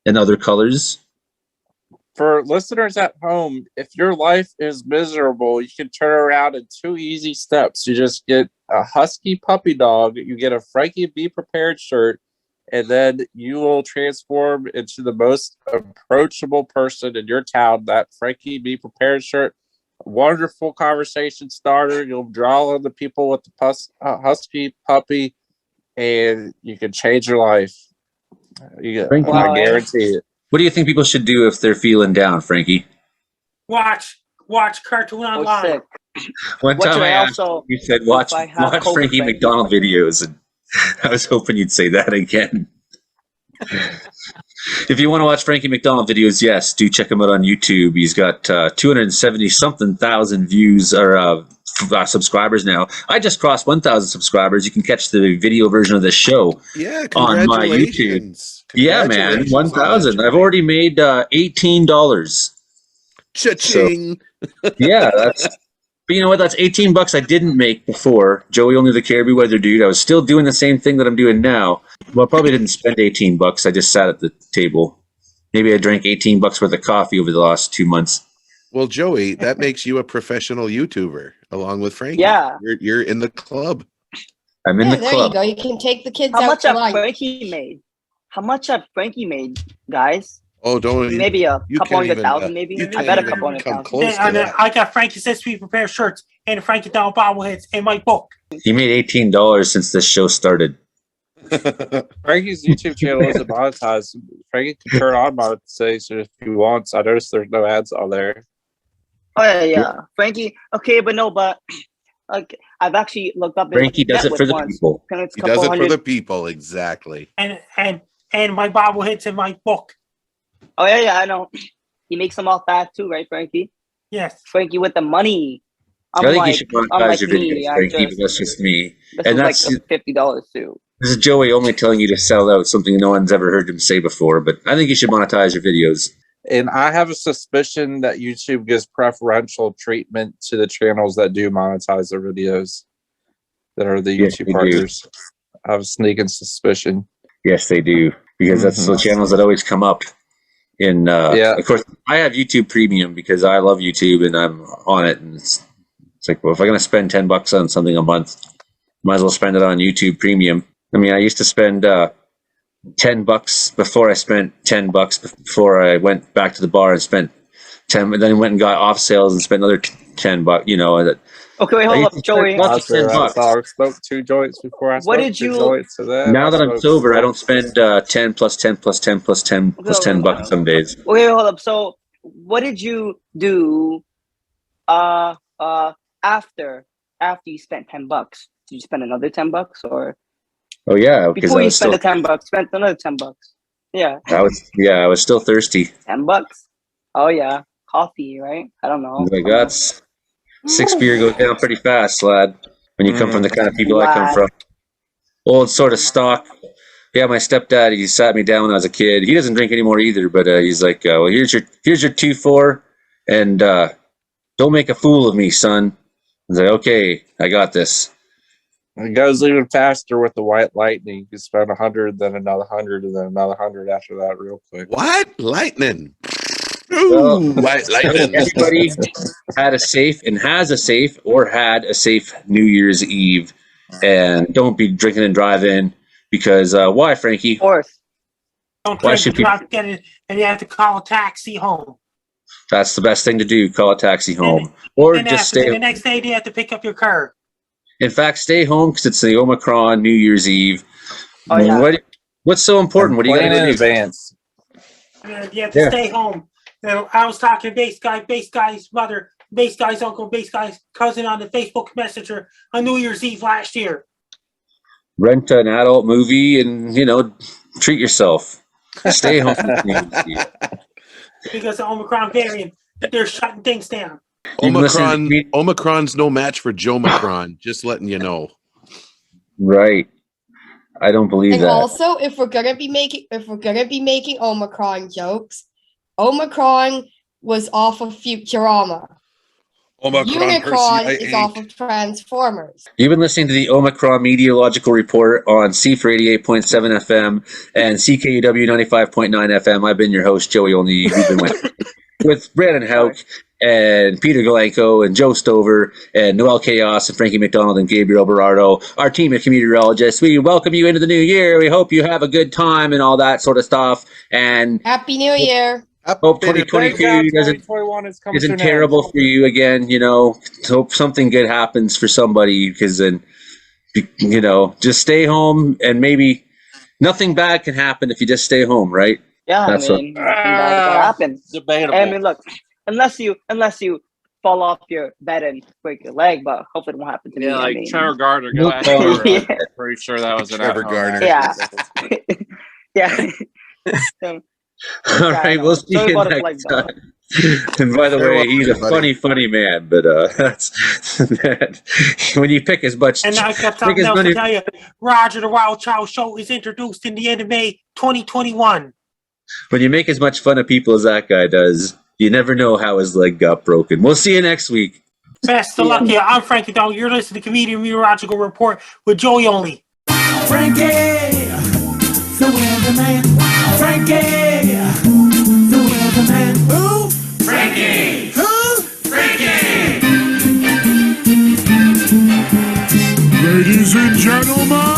and other colors. For listeners at home, if your life is miserable, you can turn around in 2 easy steps. You just get a husky puppy dog, you get a Frankie Be Prepared shirt, and then you will transform into the most approachable person in your town. That Frankie Be Prepared shirt, wonderful conversation starter. You'll draw on the people with the husky puppy, and you can change your life. I guarantee it. What do you think people should do if they're feeling down, Frankie? Watch Cartoon Online. One time I asked you said watch Frankie McDonald videos, and I was hoping you'd say that again. If you want to watch Frankie McDonald videos, yes, do check him out on YouTube. He's got 270-something thousand views or subscribers now. I just crossed 1,000 subscribers. You can catch the video version of this show on my YouTube. Yeah, man, 1,000. I've already made $18. Cha-ching! So, yeah, but you know what? That's $18 I didn't make before. Joey Only the Caribou Weather Dude. I was still doing the same thing that I'm doing now. Well, I probably didn't spend $18. I just sat at the table. Maybe I drank $18 worth of coffee over the last 2 months. Well, Joey, that makes you a professional YouTuber along with Frankie. Yeah. You're in the club. I'm in the club. There you go. You can take the kids How out much to have lunch. Frankie made? How much have Frankie made, guys? Oh, don't maybe a couple hundred thousand, maybe. I bet a couple hundred thousand. I got Frankie says Be Prepared shirts and Frankie Down bobbleheads in my book. He made $18 since this show started. Frankie's YouTube channel isn't monetized. Frankie can turn on monetization if he wants. I noticed there's no ads on there. Oh yeah. Frankie. Okay, but like I've actually looked up. Frankie does it for the people. He does it for the people, exactly. And my bobbleheads in my book. Oh yeah, I know. He makes them off that too, right, Frankie? Yes. Frankie with the money. I think you should monetize your videos, Frankie, but that's just me. And that's like $50 too. This is Joey only telling you to sell out, something no one's ever heard him say before, but I think you should monetize your videos. And I have a suspicion that YouTube gives preferential treatment to the channels that do monetize their videos, that are the YouTube partners. I have a sneaking suspicion. Yes, they do, because that's the channels that always come up. Of course, I have YouTube Premium because I love YouTube and I'm on it. And it's like, well, if I'm going to spend $10 on something a month, might as well spend it on YouTube Premium. I mean, I used to spend $10 before I spent $10 before I went back to the bar and spent 10, and then went and got off sales and spent another $10. You know that. Okay, wait, hold up, Joey. I smoked 2 joints before I smoked 2 joints. Now that I'm sober, I don't spend 10 plus 10 plus 10 plus 10 plus $10 some days. Okay, hold up. So, what did you do after you spent $10? Did you spend another $10 or? Oh yeah, because before you spent the $10, spent another $10. Yeah. I was still thirsty. $10. Oh yeah, coffee, right? I don't know. Like that's 6 beer goes down pretty fast, lad. When you come from the kind of people I come from, old sort of stock yeah, my stepdad, he sat me down when I was a kid. He doesn't drink anymore either, but he's like, well, here's your 2-4, and don't make a fool of me, son. I was like, okay, I got this. It goes even faster with the white lightning. You can spend 100, then another 100, and then another 100 after that, real quick. What? Lightning. Well, Ooh, white lightning. Everybody had a safe and has a safe or had a safe New Year's Eve, and don't be drinking and driving because why, Frankie? Of course. Don't Why drink should and drive, get it, and you have to call a taxi home. That's the best thing to do. Call a taxi home, or And just after, stay. the next day, you have to pick up your car. In fact, stay home because it's the Omicron New Year's Eve. Oh, yeah. What's so important? What do you got to Plan in do? advance. You have to stay home. I was talking to Base Guy's mother, Base Guy's uncle, Base Guy's cousin on the Facebook Messenger on New Year's Eve last year. Rent an adult movie and treat yourself. Stay home. From New Year's Eve. Because the Omicron variant, they're shutting things down. Omicron's no match for Joe Macron. Just letting you know. Right. I don't believe And that. also, if we're gonna be making Omicron jokes, Omicron was off of Futurama. Unicron is off of Transformers. You've been listening to the Omicron Meteorological Report on CFUR 88.7 FM and CKUW 95.9 FM. I've been your host, Joey Olney. We've been with Brandon Houck and Peter Galanko and Joe Stover and Noelle Chaos and Frankie MacDonald and Gabriel Berardo, our team of comedeorologists. We welcome you into the new year. We hope you have a good time and all that sort of stuff. And Happy New Year. hope 2022 isn't terrible for you again. Hope something good happens for somebody, because then, just stay home, and maybe nothing bad can happen if you just stay home, right? Yeah, That's nothing bad can happen. Debatable. I mean, look, unless you fall off your bed and break your leg, but hopefully it won't happen to me. Yeah, like I mean, Trevor Gardner. Nope. I'm pretty sure that was an Trevor Gardner. Yeah. Yeah. So, All right, we'll see Sorry you about it, next like, time. And by the way, welcome, he's a everybody. funny man, but that's when you pick as much. And I got something else to tell you. Roger the Wild Child Show is introduced in the end of May 2021. When you make as much fun of people as that guy does, you never know how his leg got broken. We'll see you next week. Best of luck here. I'm Frankie Dog. You're listening to Comedian Meteorological Report with Joey Only. Frankie, the weatherman. Frankie, the weatherman. Who? Frankie. Who? Frankie. Ladies and gentlemen.